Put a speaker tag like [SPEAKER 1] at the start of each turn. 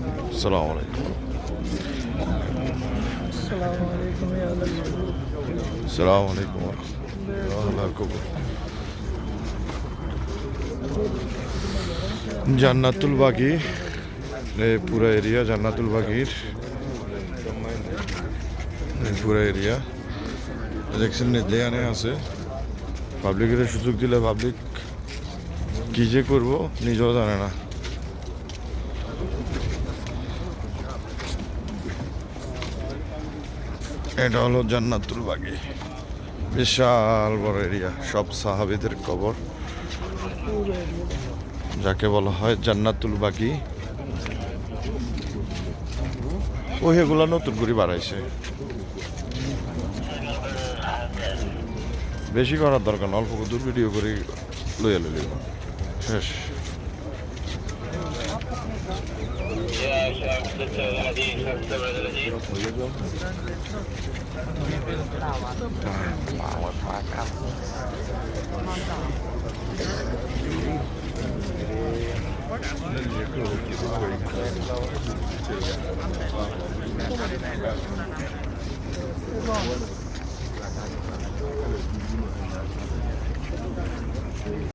[SPEAKER 1] আসসালামু আলাইকুম। আসসালামু আলাইকুম রহমতুল্লাহ কবুল। জান্নাতুল বাগি, পুরো এরিয়া জান্নাতুল বাগির পুরো এরিয়া দেখছেন নেদলিয়ানে আছে। পাবলিকের সুযোগ দিলে পাবলিক কি যে করবো নিজেও জানে না। এটা হলো জান্নাতুল বাগি, বিশাল বড় এরিয়া, সব সাহাবীদের কবর, যাকে বলা হয় জান্নাতুল বাগি। ও এগুলা নতুন করে বাড়াইছে, বেশি করার দরকার না, অল্প দূর ভিডিও করে লইয়া লইল শেষ।